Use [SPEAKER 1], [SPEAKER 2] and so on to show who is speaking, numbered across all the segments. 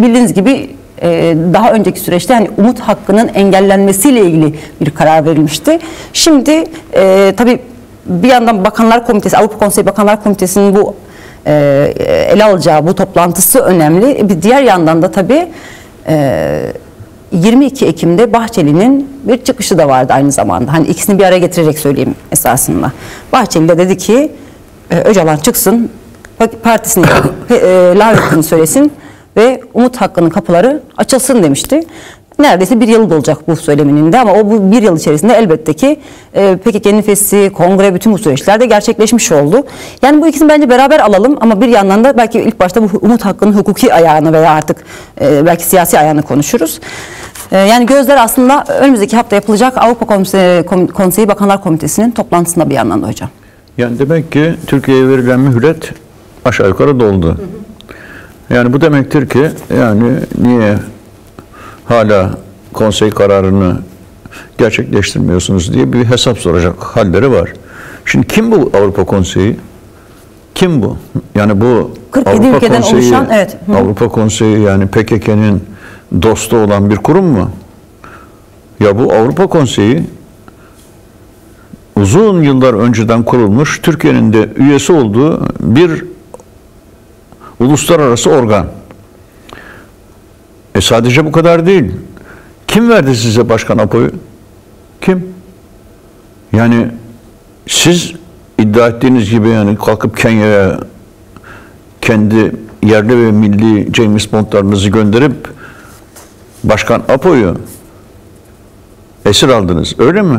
[SPEAKER 1] bildiğiniz gibi daha önceki süreçte hani umut hakkının engellenmesiyle ilgili bir karar verilmişti. Şimdi tabii bir yandan Bakanlar Komitesi, Avrupa Konseyi Bakanlar Komitesi'nin bu ele alacağı bu toplantısı önemli. Bir diğer yandan da tabii 22 Ekim'de Bahçeli'nin bir çıkışı da vardı aynı zamanda. Hani ikisini bir araya getirerek söyleyeyim esasında. Bahçeli de dedi ki Öcalan çıksın, partisinin layıkını söylesin ve umut hakkının kapıları açılsın demişti. Neredeyse bir yıl dolacak bu söyleminin de, ama o bu bir yıl içerisinde elbette ki PKK'nın fesli, kongre, bütün bu süreçler de gerçekleşmiş oldu. Yani bu ikisini bence beraber alalım, ama bir yandan da belki ilk başta bu umut hakkının hukuki ayağını veya artık belki siyasi ayağını konuşuruz. Yani gözler aslında önümüzdeki hafta yapılacak Avrupa Konseyi Bakanlar Komitesi'nin toplantısında bir yandan da hocam.
[SPEAKER 2] Yani demek ki Türkiye'ye verilen mühlet aşağı yukarı doldu. Yani bu demektir ki yani niye hala konsey kararını gerçekleştirmiyorsunuz diye bir hesap soracak halleri var. Şimdi kim bu Avrupa Konseyi? Kim bu? Yani bu
[SPEAKER 1] 47
[SPEAKER 2] Avrupa
[SPEAKER 1] ülkeden
[SPEAKER 2] Konseyi,
[SPEAKER 1] oluşan, evet.
[SPEAKER 2] Avrupa Konseyi yani PKK'nın dostu olan bir kurum mu? Ya bu Avrupa Konseyi uzun yıllar önceden kurulmuş, Türkiye'nin de üyesi olduğu bir uluslararası organ. Sadece bu kadar değil. Kim verdi size Başkan Apo'yu? Kim? Yani siz iddia ettiğiniz gibi yani kalkıp Kenya'ya kendi yerli ve milli James Bond'larınızı gönderip Başkan Apo'yu esir aldınız. Öyle mi?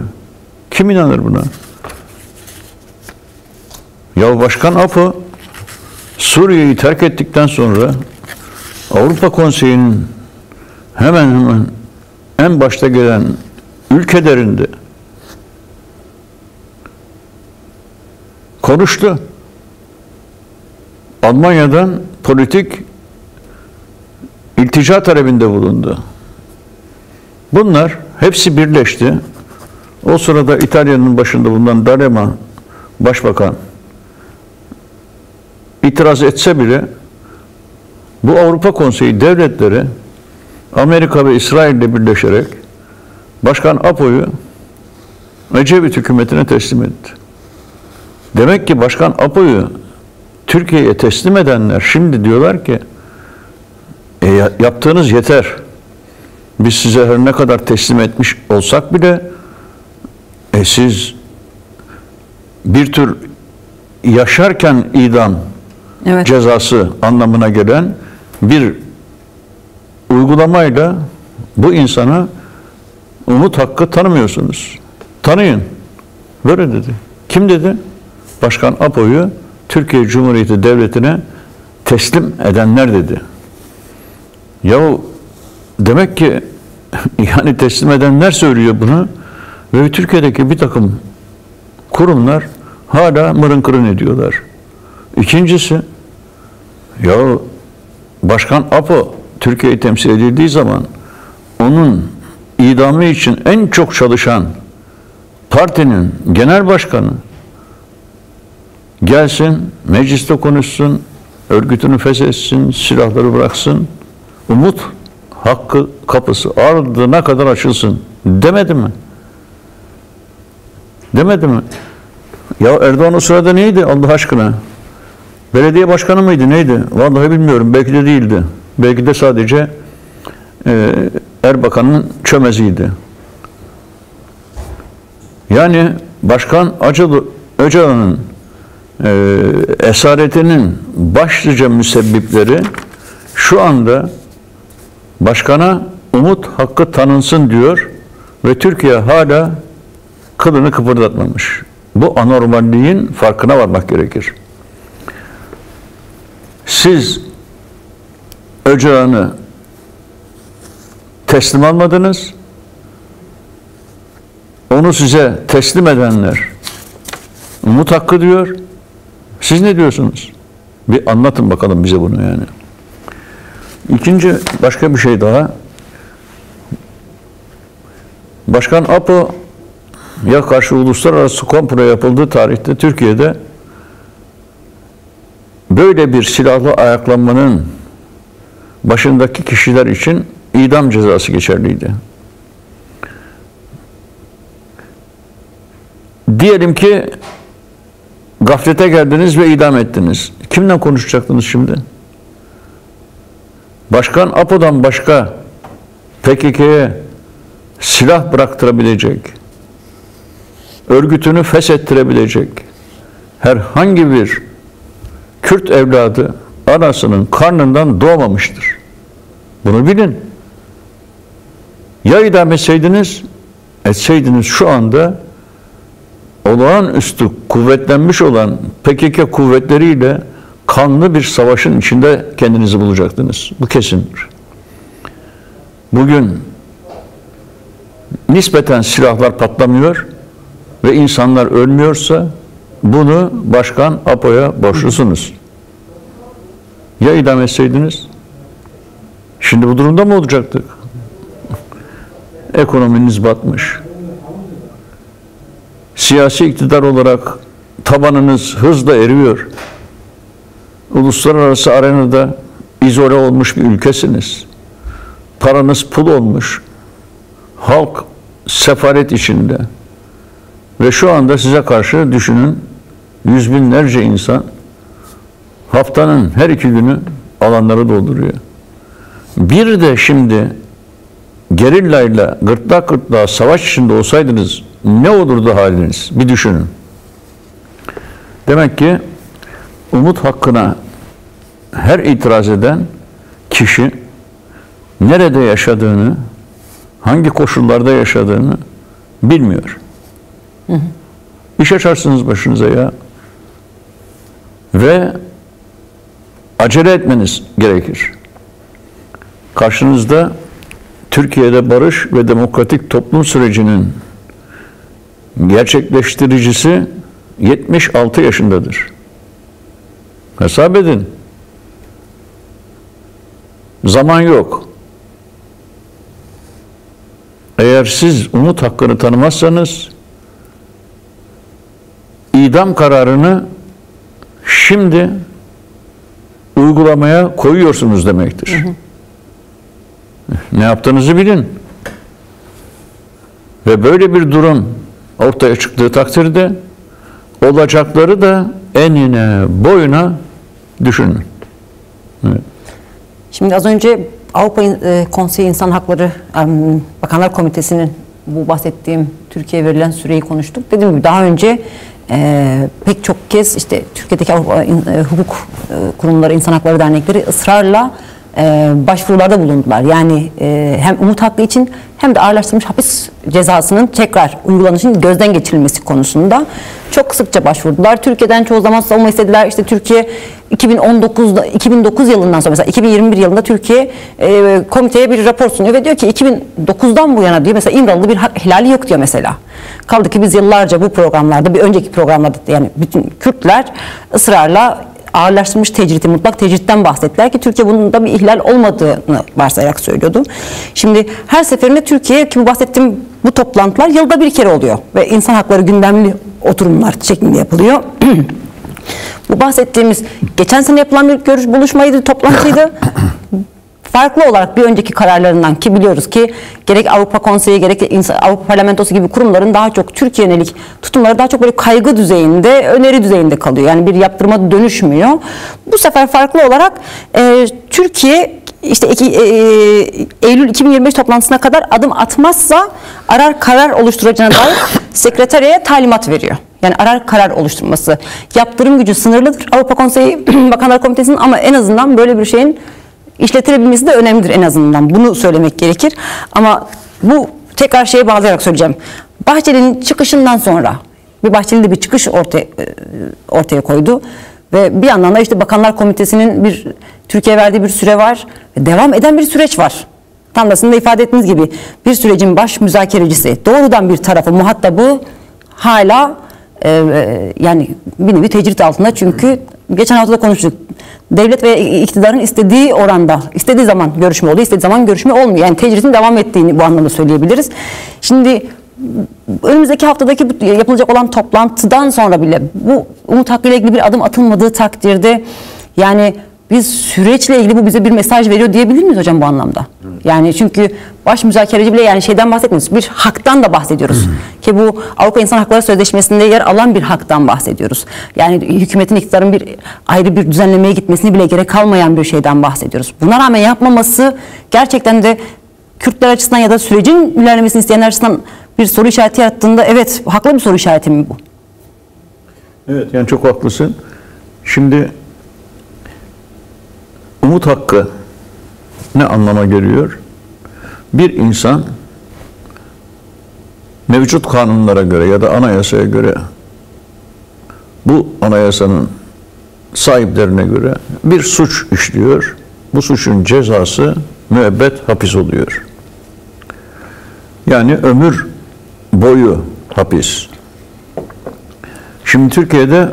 [SPEAKER 2] Kim inanır buna? Ya Başkan Apo Suriye'yi terk ettikten sonra Avrupa Konseyi'nin hemen en başta gelen ülkelerinde konuştu. Almanya'dan politik iltica talebinde bulundu. Bunlar hepsi birleşti. O sırada İtalya'nın başında bulunan D'Alema Başbakan itiraz etse bile bu Avrupa Konseyi devletleri Amerika ve İsrail ile birleşerek Başkan Apo'yu Ecevit hükümetine teslim etti. Demek ki Başkan Apo'yu Türkiye'ye teslim edenler şimdi diyorlar ki yaptığınız yeter. Biz size her ne kadar teslim etmiş olsak bile siz bir tür yaşarken idam cezası anlamına gelen bir uygulamayla bu insana umut hakkı tanımıyorsunuz. Tanıyın. Böyle dedi. Kim dedi? Başkan Apo'yu Türkiye Cumhuriyeti Devleti'ne teslim edenler dedi. Yahu demek ki yani teslim edenler söylüyor bunu ve Türkiye'deki bir takım kurumlar hala mırın kırın ediyorlar. İkincisi, ya Başkan Apo Türkiye'yi temsil edildiği zaman onun idamı için en çok çalışan partinin genel başkanı gelsin, mecliste konuşsun, örgütünü feshetsin, silahları bıraksın, umut hakkı kapısı ardına kadar açılsın demedi mi? Demedi mi? Ya Erdoğan o sırada neydi Allah aşkına? Belediye başkanı mıydı neydi? Vallahi bilmiyorum. Belki de değildi. Belki de sadece Erbakan'ın çömeziydi. Yani Başkan Öcalan'ın esaretinin başlıca müsebbipleri şu anda başkana umut hakkı tanınsın diyor ve Türkiye hala kılını kıpırdatmamış. Bu anormalliğin farkına varmak gerekir. Siz Öcalan'ı teslim almadınız. Onu size teslim edenler umut hakkı diyor. Siz ne diyorsunuz? Bir anlatın bakalım bize bunu yani. İkinci başka bir şey daha. Başkan Apo ya karşı uluslararası komplo yapıldığı tarihte Türkiye'de böyle bir silahlı ayaklanmanın başındaki kişiler için idam cezası geçerliydi. Diyelim ki gaflete geldiniz ve idam ettiniz. Kimle konuşacaktınız şimdi? Başkan APO'dan başka PKK'ye silah bıraktırabilecek, örgütünü feshettirebilecek herhangi bir Kürt evladı anasının karnından doğmamıştır. Bunu bilin. Ya idam etseydiniz şu anda olağanüstü kuvvetlenmiş olan PKK kuvvetleriyle kanlı bir savaşın içinde kendinizi bulacaktınız. Bu kesindir. Bugün nispeten silahlar patlamıyor ve insanlar ölmüyorsa bunu Başkan APO'ya borçlusunuz. Ya idam etseydiniz? Şimdi bu durumda mı olacaktık? Ekonominiz batmış. Siyasi iktidar olarak tabanınız hızla eriyor. Uluslararası arenada izole olmuş bir ülkesiniz. Paranız pul olmuş. Halk sefalet içinde. Ve şu anda size karşı düşünün, yüz binlerce insan haftanın her 2 günü alanları dolduruyor. Bir de şimdi gerillayla gırtlak gırtlağa savaş içinde olsaydınız ne olurdu haliniz? Bir düşünün. Demek ki umut hakkına her itiraz eden kişi nerede yaşadığını, hangi koşullarda yaşadığını bilmiyor. İş açarsınız başınıza ya. Ve acele etmeniz gerekir. Karşınızda Türkiye'de barış ve demokratik toplum sürecinin gerçekleştiricisi 76 yaşındadır. Hesap edin. Zaman yok. Eğer siz umut hakkını tanımazsanız idam kararını şimdi uygulamaya koyuyorsunuz demektir. Ne yaptığınızı bilin. Ve böyle bir durum ortaya çıktığı takdirde olacakları da enine boyuna düşünün. Evet.
[SPEAKER 1] Şimdi az önce Avrupa Konseyi İnsan Hakları Bakanlar Komitesi'nin bu bahsettiğim Türkiye'ye verilen süreyi konuştuk. Dediğim gibi daha önce pek çok kez işte Türkiye'deki Avrupa hukuk kurumları, insan hakları dernekleri ısrarla başvurularda bulundular. Yani hem umut hakkı için hem de ağırlaştırılmış hapis cezasının tekrar uygulanışının gözden geçirilmesi konusunda çok sıkça başvurdular. Türkiye'den çoğu zaman savunma istediler. İşte Türkiye 2009 yılından sonra mesela 2021 yılında Türkiye komiteye bir rapor sunuyor ve diyor ki 2009'dan bu yana diyor mesela İmralı'da bir hak ihlali yok diyor mesela. Kaldı ki biz yıllarca bu programlarda, bir önceki programlarda yani bütün Kürtler ısrarla ağırlaştırılmış tecriti, mutlak tecritten bahsettiler ki Türkiye bunun da bir ihlal olmadığını varsayarak söylüyordu. Şimdi her seferinde Türkiye, ki bu bahsettiğim bu toplantılar yılda bir kere oluyor ve insan hakları gündemli oturumlar şeklinde yapılıyor. Bu bahsettiğimiz geçen sene yapılan bir buluşmaydı, toplantıydı. Farklı olarak bir önceki kararlarından, ki biliyoruz ki gerek Avrupa Konseyi gerek Avrupa Parlamentosu gibi kurumların daha çok Türkiye yönelik tutumları daha çok böyle kaygı düzeyinde, öneri düzeyinde kalıyor. Yani bir yaptırıma dönüşmüyor. Bu sefer farklı olarak Türkiye işte Eylül 2025 toplantısına kadar adım atmazsa arar karar oluşturacağına dair sekreteriye talimat veriyor. Yani arar karar oluşturması. Yaptırım gücü sınırlıdır Avrupa Konseyi Bakanlar Komitesi'nin, ama en azından böyle bir şeyin işletilebilmesi de önemlidir en azından. Bunu söylemek gerekir. Ama bu tekrar şeye bağlayarak söyleyeceğim. Bahçeli'nin çıkışından sonra Bahçeli de bir çıkış ortaya koydu. Ve bir yandan da işte Bakanlar Komitesi'nin bir Türkiye'ye verdiği bir süre var. Devam eden bir süreç var. Tam da sizin de ifade ettiğiniz gibi bir sürecin baş müzakerecisi, doğrudan bir tarafı, muhatabı hala yani bir nevi tecrit altında, çünkü geçen hafta da konuştuk. Devlet ve iktidarın istediği oranda, istediği zaman görüşme oluyor, istediği zaman görüşme olmuyor. Yani tecritin devam ettiğini bu anlamda söyleyebiliriz. Şimdi önümüzdeki haftadaki yapılacak olan toplantıdan sonra bile bu umut hakkı ile ilgili bir adım atılmadığı takdirde yani Biz süreçle ilgili bu bize bir mesaj veriyor diyebilir miyiz hocam bu anlamda? Yani çünkü baş müzakereci bile yani şeyden bahsetmiyoruz. Bir haktan da bahsediyoruz. Ki bu Avrupa İnsan Hakları Sözleşmesi'nde yer alan bir haktan bahsediyoruz. Yani hükümetin, iktidarın bir ayrı bir düzenlemeye gitmesine bile gerek kalmayan bir şeyden bahsediyoruz. Buna rağmen yapmaması gerçekten de Kürtler açısından ya da sürecin ilerlemesini isteyenler açısından bir soru işareti yarattığında evet haklı bir soru işareti mi bu?
[SPEAKER 2] Evet, yani çok haklısın. Şimdi umut hakkı ne anlama geliyor? Bir insan mevcut kanunlara göre ya da anayasaya göre, bu anayasanın sahiplerine göre bir suç işliyor. Bu suçun cezası müebbet hapis oluyor. Yani ömür boyu hapis. Şimdi Türkiye'de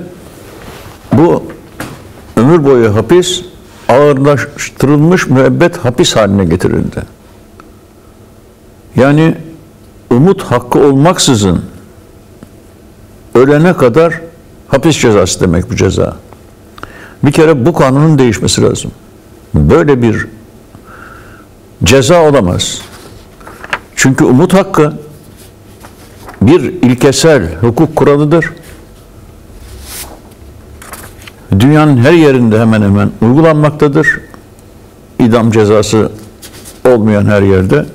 [SPEAKER 2] bu ömür boyu hapis ağırlaştırılmış müebbet hapis haline getirildi. Yani umut hakkı olmaksızın ölene kadar hapis cezası demek bu ceza. Bir kere bu kanunun değişmesi lazım. Böyle bir ceza olamaz. Çünkü umut hakkı bir ilkesel hukuk kuralıdır. Dünyanın her yerinde hemen hemen uygulanmaktadır. İdam cezası olmayan her yerde.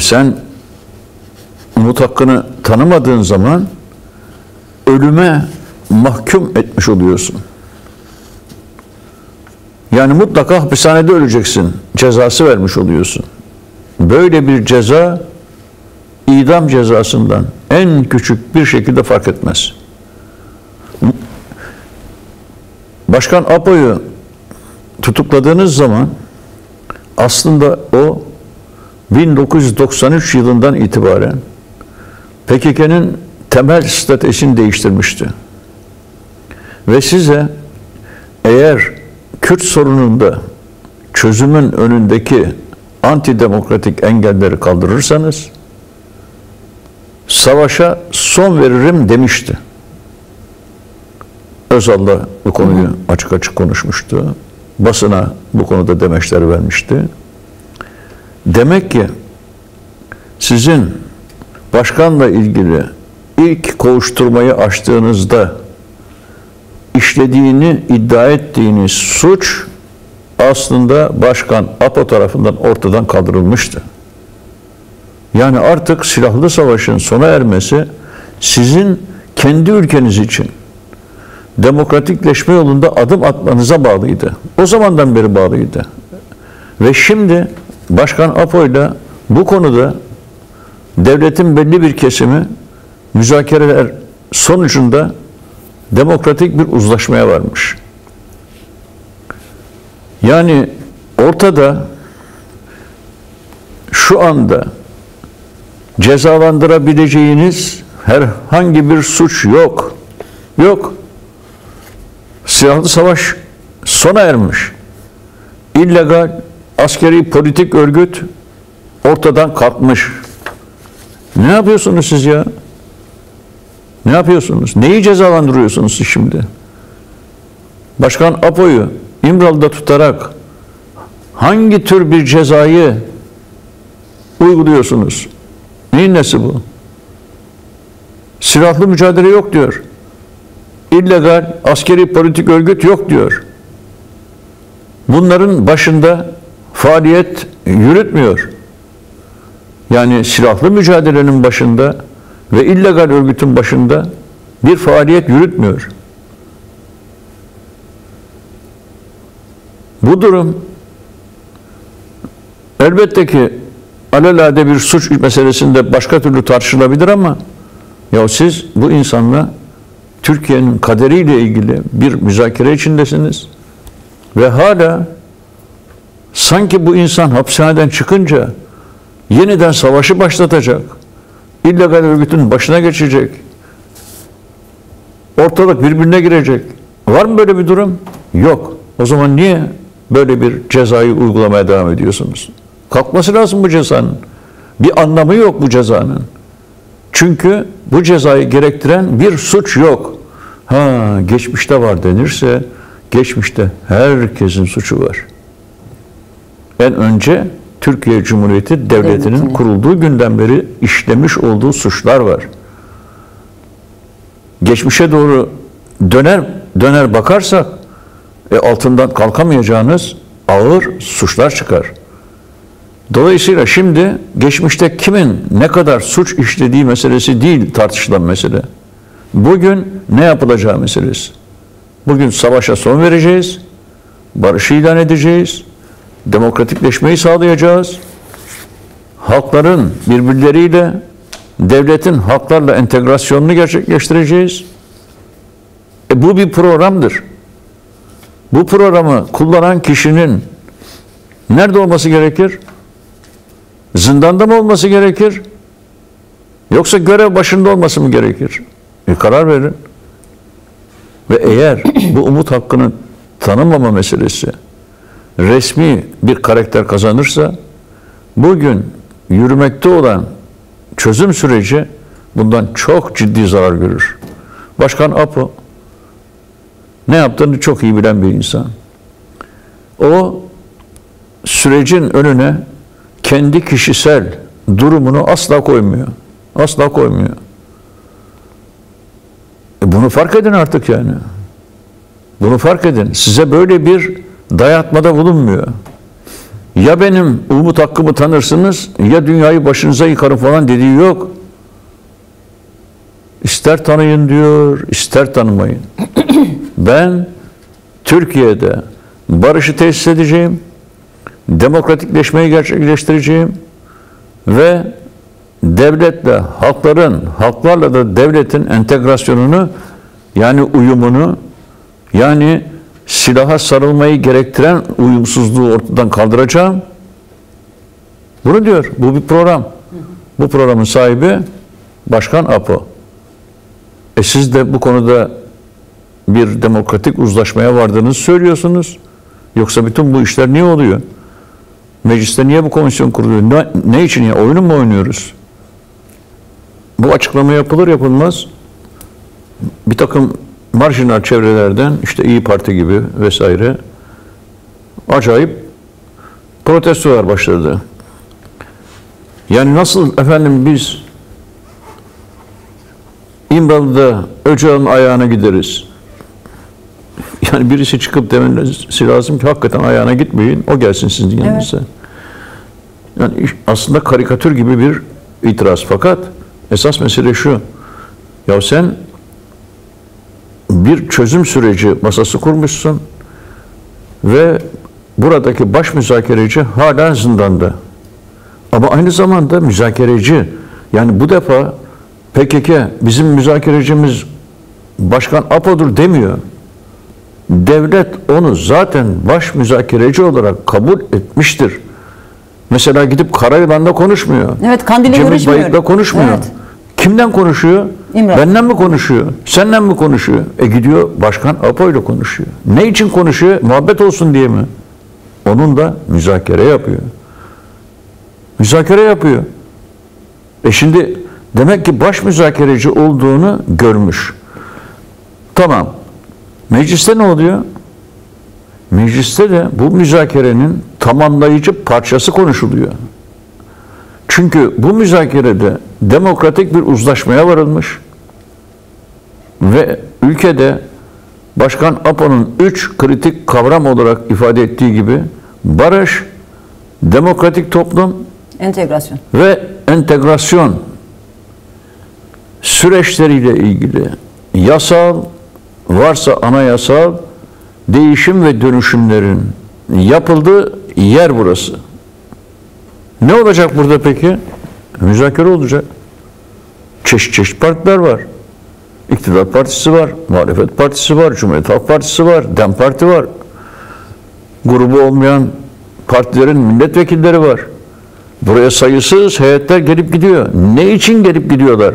[SPEAKER 2] Sen umut hakkını tanımadığın zaman ölüme mahkum etmiş oluyorsun. Yani mutlaka hapishanede öleceksin cezası vermiş oluyorsun. Böyle bir ceza idam cezasından en küçük bir şekilde fark etmez. Başkan Apo'yu tutukladığınız zaman aslında o 1993 yılından itibaren PKK'nın temel stratejisini değiştirmişti. Ve size eğer Kürt sorununda çözümün önündeki antidemokratik engelleri kaldırırsanız savaşa son veririm demişti. Özal'la bu konuyu açık açık konuşmuştu. Basına bu konuda demeçler vermişti. Demek ki sizin başkanla ilgili ilk kovuşturmayı açtığınızda işlediğini iddia ettiğiniz suç aslında Başkan Apo tarafından ortadan kaldırılmıştı. Yani artık silahlı savaşın sona ermesi sizin kendi ülkeniz için demokratikleşme yolunda adım atmanıza bağlıydı. O zamandan beri bağlıydı. Ve şimdi Başkan Apo'yla bu konuda devletin belli bir kesimi müzakereler sonucunda demokratik bir uzlaşmaya varmış. Yani ortada şu anda cezalandırabileceğiniz herhangi bir suç yok. Yok. Silahlı savaş sona ermiş. İllegal askeri politik örgüt ortadan kalkmış. Ne yapıyorsunuz siz ya? Ne yapıyorsunuz? Neyi cezalandırıyorsunuz siz şimdi? Başkan Apo'yu İmralı'da tutarak hangi tür bir cezayı uyguluyorsunuz? Neyin nesi bu? Silahlı mücadele yok diyor. İllegal askeri politik örgüt yok diyor. Bunların başında faaliyet yürütmüyor. Yani silahlı mücadelenin başında ve illegal örgütün başında bir faaliyet yürütmüyor. Bu durum elbette ki alelade bir suç meselesinde başka türlü tartışılabilir ama ya siz bu insanla Türkiye'nin kaderiyle ilgili bir müzakere içindesiniz ve hala sanki bu insan hapishaneden çıkınca yeniden savaşı başlatacak, illegal örgütün başına geçecek, ortalık birbirine girecek. Var mı böyle bir durum? Yok. O zaman niye böyle bir cezayı uygulamaya devam ediyorsunuz? Kalkması lazım bu cezanın. Bir anlamı yok bu cezanın. Çünkü bu cezayı gerektiren bir suç yok. Geçmişte var denirse, geçmişte herkesin suçu var. En önce Türkiye Cumhuriyeti Devleti'nin kurulduğu günden beri işlemiş olduğu suçlar var. Geçmişe doğru döner bakarsak altından kalkamayacağınız ağır suçlar çıkar. Dolayısıyla şimdi geçmişte kimin ne kadar suç işlediği meselesi değil tartışılan mesele. Bugün ne yapılacağı meselesi. Bugün savaşa son vereceğiz, barışı ilan edeceğiz, demokratikleşmeyi sağlayacağız, halkların birbirleriyle, devletin halklarla entegrasyonunu gerçekleştireceğiz. Bu bir programdır. Bu programı kullanan kişinin nerede olması gerekir? Zindanda mı olması gerekir? Yoksa görev başında olması mı gerekir? Karar verin. Ve eğer bu umut hakkını tanımama meselesi resmi bir karakter kazanırsa, bugün yürümekte olan çözüm süreci bundan çok ciddi zarar görür. Başkan Apo ne yaptığını çok iyi bilen bir insan. O sürecin önüne kendi kişisel durumunu asla koymuyor. Asla koymuyor. Bunu fark edin artık yani. Bunu fark edin. Size böyle bir dayatmada bulunmuyor. Ya benim umut hakkımı tanırsınız ya dünyayı başınıza yıkarım falan dediği yok. İster tanıyın diyor, ister tanımayın. Ben Türkiye'de barışı tesis edeceğim, demokratikleşmeyi gerçekleştireceğim ve devletle halklarla da devletin entegrasyonunu, yani uyumunu, yani silaha sarılmayı gerektiren uyumsuzluğu ortadan kaldıracağım. Bunu diyor. Bu bir program. Bu programın sahibi Başkan Apo. Siz de bu konuda bir demokratik uzlaşmaya vardığınızı söylüyorsunuz. Yoksa bütün bu işler niye oluyor? Mecliste niye bu komisyon kuruluyor? Ne için ya? Oyunu mu oynuyoruz? Bu açıklama yapılır yapılmaz bir takım marjinal çevrelerden, işte İyi Parti gibi vesaire, acayip protestolar başladı. Yani nasıl efendim biz İmralı'da Öcalan'ın ayağına gideriz? Yani birisi çıkıp demesi lazım ki hakikaten ayağına gitmeyin, o gelsin sizin yanınıza. Evet. Yani aslında karikatür gibi bir itiraz, fakat esas mesele şu: ya sen bir çözüm süreci masası kurmuşsun ve buradaki baş müzakereci hala zindanda. Ama aynı zamanda müzakereci, yani bu defa PKK bizim müzakerecimiz Başkan Apo'dur demiyor. Devlet onu zaten baş müzakereci olarak kabul etmiştir. Mesela gidip Karayılan'la konuşmuyor.
[SPEAKER 1] Evet, Kandil'le görüşmüyor.
[SPEAKER 2] Cemil Bayık'la konuşmuyor. Evet. Kimden konuşuyor? İmralı. Benden mi konuşuyor? Senden mi konuşuyor? Gidiyor Başkan Apo ile konuşuyor. Ne için konuşuyor? Muhabbet olsun diye mi? Onun da müzakere yapıyor. Müzakere yapıyor. Şimdi demek ki baş müzakereci olduğunu görmüş. Tamam. Mecliste ne oluyor? Mecliste de bu müzakerenin tamamlayıcı parçası konuşuluyor. Çünkü bu müzakerede demokratik bir uzlaşmaya varılmış ve ülkede Başkan Apo'nun 3 kritik kavram olarak ifade ettiği gibi barış, demokratik toplum,
[SPEAKER 1] entegrasyon
[SPEAKER 2] ve entegrasyon süreçleriyle ilgili yasal, varsa anayasal değişim ve dönüşümlerin yapıldığı yer burası. Ne olacak burada peki? Müzakere olacak. Çeşit çeşit partiler var. İktidar partisi var, muhalefet partisi var, Cumhuriyet Halk Partisi var, DEM Parti var. Grubu olmayan partilerin milletvekilleri var. Buraya sayısız heyetler gelip gidiyor. Ne için gelip gidiyorlar?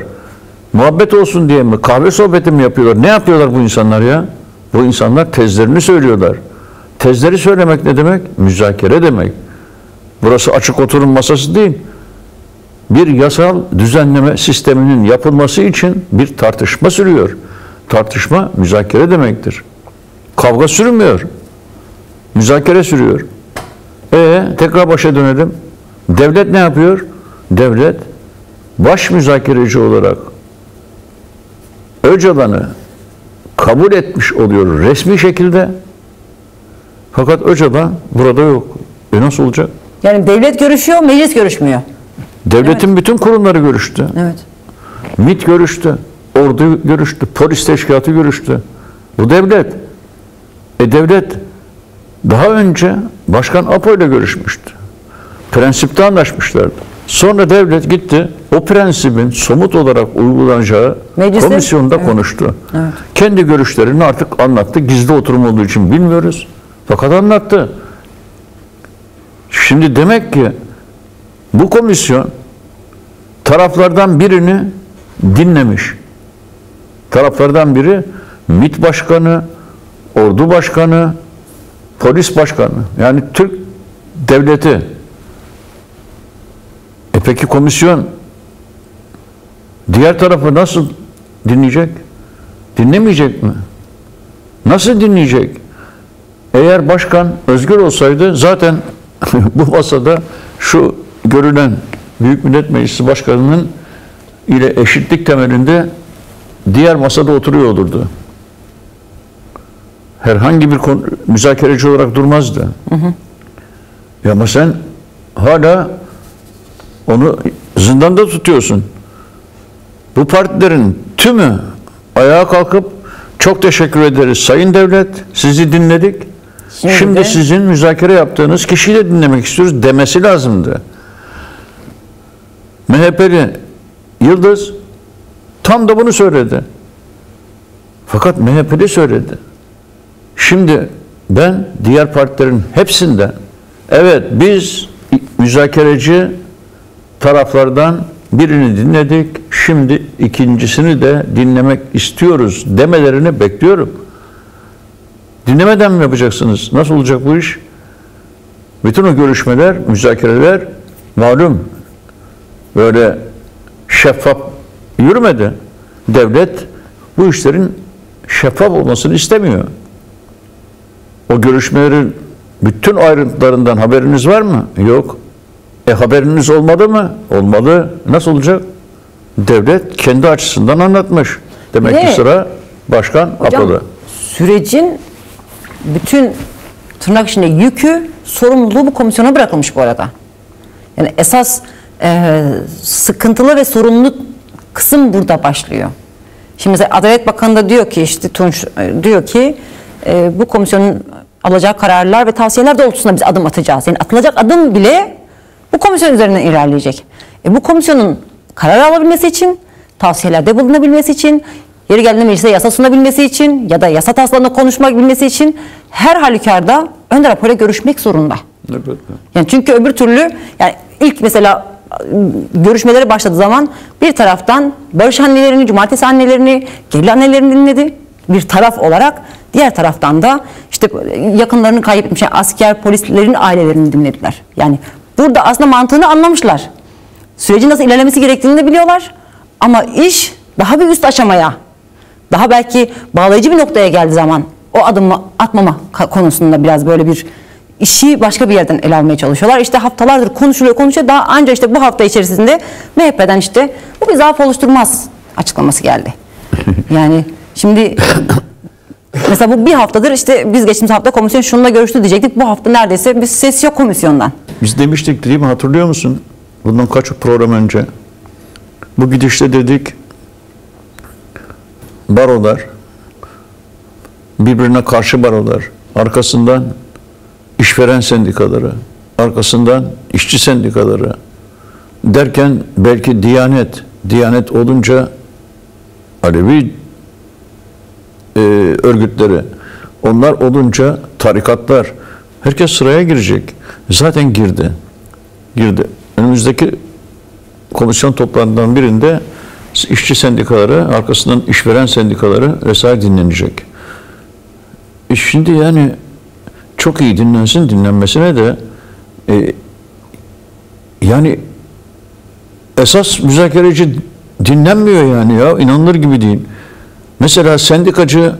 [SPEAKER 2] Muhabbet olsun diye mi? Kahve sohbeti mi yapıyorlar? Ne yapıyorlar bu insanlar ya? Bu insanlar tezlerini söylüyorlar. Tezleri söylemek ne demek? Müzakere demek. Burası açık oturum masası değil. Bir yasal düzenleme sisteminin yapılması için bir tartışma sürüyor. tartışma müzakere demektir. Kavga sürmüyor. Müzakere sürüyor. Tekrar başa dönelim. Devlet ne yapıyor? Devlet baş müzakereci olarak Öcalan'ı kabul etmiş oluyor resmi şekilde. Fakat Öcalan burada yok. Nasıl olacak?
[SPEAKER 1] Yani devlet görüşüyor, meclis görüşmüyor.
[SPEAKER 2] Devletin bütün kurumları görüştü.
[SPEAKER 1] Evet.
[SPEAKER 2] MİT görüştü. Ordu görüştü. Polis teşkilatı görüştü. Bu devlet. Devlet daha önce Başkan Apo ile görüşmüştü. Prensipte anlaşmışlardı. Sonra devlet gitti. O prensibin somut olarak uygulanacağı komisyonda konuştu.
[SPEAKER 1] Evet.
[SPEAKER 2] Kendi görüşlerini artık anlattı. Gizli oturum olduğu için bilmiyoruz. Fakat anlattı. Şimdi demek ki bu komisyon taraflardan birini dinlemiş. Taraflardan biri MİT Başkanı, Ordu Başkanı, Polis Başkanı. Yani Türk Devleti. Peki komisyon diğer tarafı nasıl dinleyecek? Dinlemeyecek mi? Nasıl dinleyecek? Eğer başkan özgür olsaydı zaten bu masada şu görülen Büyük Millet Meclisi Başkanı'nın ile eşitlik temelinde diğer masada oturuyor olurdu. Herhangi bir müzakereci olarak durmazdı. Ya ama sen hala onu zindanda tutuyorsun. Bu partilerin tümü ayağa kalkıp çok teşekkür ederiz sayın devlet, sizi dinledik. Şimdi sizin müzakere yaptığınız kişiyi de dinlemek istiyoruz demesi lazımdı. MHP'li Yıldız tam da bunu söyledi. Fakat MHP'li söyledi. Şimdi ben diğer partilerin hepsinden evet biz müzakereci taraflardan birini dinledik, şimdi ikincisini de dinlemek istiyoruz demelerini bekliyorum. Dinlemeden mi yapacaksınız? Nasıl olacak bu iş? Bütün o görüşmeler, müzakereler malum böyle şeffaf yürümedi. Devlet bu işlerin şeffaf olmasını istemiyor. O görüşmelerin bütün ayrıntılarından haberiniz var mı? Yok. Haberiniz olmadı mı? Olmadı. Nasıl olacak? Devlet kendi açısından anlatmış. Demek ki sıra Başkan Apo'da.
[SPEAKER 1] Sürecin bütün tırnak içinde yükü, sorumluluğu bu komisyona bırakılmış bu arada. Yani esas sıkıntılı ve sorumlu kısım burada başlıyor. Şimdi mesela Adalet Bakanı da diyor ki işte Tunç diyor ki bu komisyonun alacağı kararlar ve tavsiyeler doğrultusunda biz adım atacağız. Yani atılacak adım bile bu komisyon üzerinden ilerleyecek. Bu komisyonun karar alabilmesi için, tavsiyelerde bulunabilmesi için, yeri geldiğinde meclise yasa sunabilmesi için ya da yasa taslağında konuşmak bilmesi için her halükarda ön raporla görüşmek zorunda.
[SPEAKER 2] Evet.
[SPEAKER 1] Yani çünkü öbür türlü yani ilk mesela görüşmeleri başladığı zaman bir taraftan barış annelerini, cumartesi annelerini, gerilla annelerini dinledi bir taraf olarak. Diğer taraftan da işte yakınlarını kaybetmiş asker, polislerin ailelerini dinlediler. Yani burada aslında mantığını anlamışlar. Sürecin nasıl ilerlemesi gerektiğini de biliyorlar. Ama iş daha bir üst aşamaya, daha belki bağlayıcı bir noktaya geldiği zaman o adımı atmama konusunda biraz böyle bir işi başka bir yerden ele almaya çalışıyorlar. İşte haftalardır konuşuluyor. Daha ancak işte bu hafta içerisinde MHP'den işte bu bir zaaf oluşturmaz açıklaması geldi. Yani şimdi mesela bu bir haftadır işte biz geçtiğimiz hafta komisyon şununla görüştü diyecektik. Bu hafta neredeyse bir ses yok komisyondan.
[SPEAKER 2] Biz demiştik değil mi, hatırlıyor musun? Bundan kaç program önce. Bu gidişte dedik barolar, birbirine karşı barolar, arkasından işveren sendikaları, arkasından işçi sendikaları derken belki Diyanet olunca Alevi örgütleri, onlar olunca tarikatlar, herkes sıraya girecek. Zaten girdi. Önümüzdeki komisyon toplantılarından birinde işçi sendikaları, arkasından işveren sendikaları vesaire dinlenecek. Şimdi yani çok iyi dinlensin, dinlenmesine de yani esas müzakereci dinlenmiyor yani ya, inanılır gibi değil. Mesela sendikacı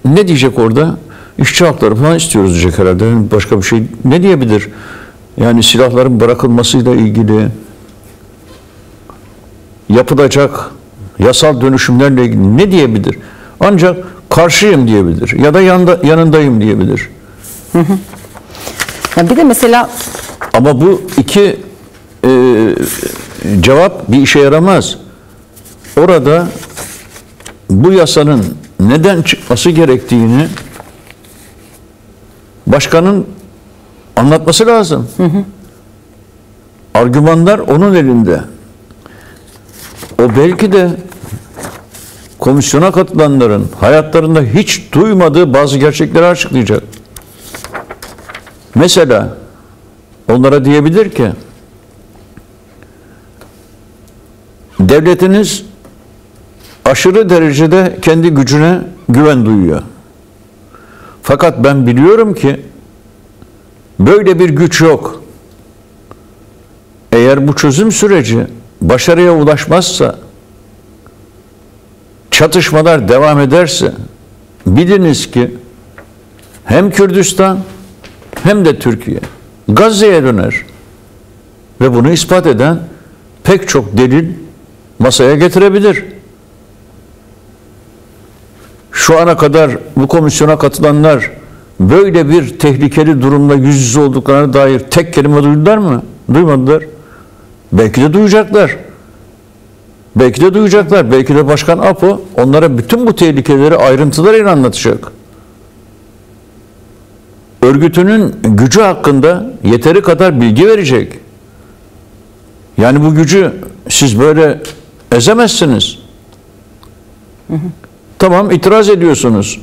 [SPEAKER 2] ne diyecek orada? İşçi hakları falan istiyoruz diyecek herhalde. Yani başka bir şey ne diyebilir? Yani silahların bırakılmasıyla ilgili, yapılacak yasal dönüşümlerle ilgili ne diyebilir? Ancak karşıyım diyebilir ya da yanındayım diyebilir.
[SPEAKER 1] Ya bir de mesela
[SPEAKER 2] Ama bu iki cevap bir işe yaramaz. Orada bu yasanın neden çıkması gerektiğini başkanın anlatması lazım. Argümanlar onun elinde. O belki de komisyona katılanların hayatlarında hiç duymadığı bazı gerçekleri açıklayacak. Mesela onlara diyebilir ki devletiniz aşırı derecede kendi gücüne güven duyuyor. Fakat ben biliyorum ki böyle bir güç yok. Eğer bu çözüm süreci başarıya ulaşmazsa, çatışmalar devam ederse, biliniz ki hem Kürdistan hem de Türkiye Gazze'ye döner. Ve bunu ispat eden pek çok delil masaya getirebilir. Şu ana kadar bu komisyona katılanlar böyle bir tehlikeli durumla yüz yüze olduklarına dair tek kelime duydular mı? Duymadılar. Belki de duyacaklar. Belki de duyacaklar. Belki de Başkan Apo onlara bütün bu tehlikeleri ayrıntılarıyla anlatacak. Örgütünün gücü hakkında yeteri kadar bilgi verecek. Yani bu gücü siz böyle ezemezsiniz. Tamam, itiraz ediyorsunuz.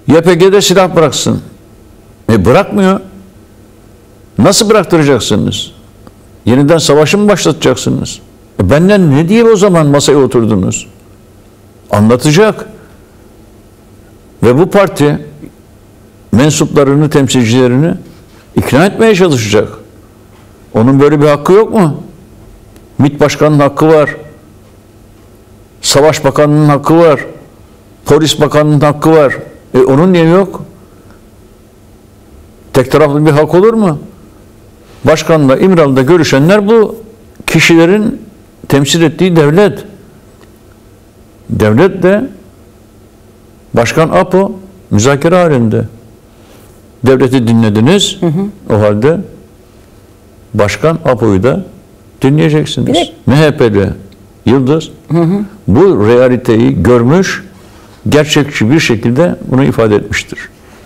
[SPEAKER 2] YPG'de silah bıraksın. Bırakmıyor. Nasıl bıraktıracaksınız? Yeniden savaşı mı başlatacaksınız? Benden ne diye o zaman masaya oturdunuz? Anlatacak. Ve bu parti mensuplarını, temsilcilerini ikna etmeye çalışacak. Onun böyle bir hakkı yok mu? MİT Başkanı'nın hakkı var. Savaş Bakanı'nın hakkı var. Polis Bakanı'nın hakkı var. Onun niye yok? Tek taraflı bir hak olur mu? Başkanla İmralı'da görüşenler bu kişilerin temsil ettiği devlet. Devlet de Başkan Apo müzakere halinde. Devleti dinlediniz. O halde Başkan Apo'yu da dinleyeceksiniz. MHP'li Yıldız bu realiteyi görmüş, gerçekçi bir şekilde bunu ifade etmiştir.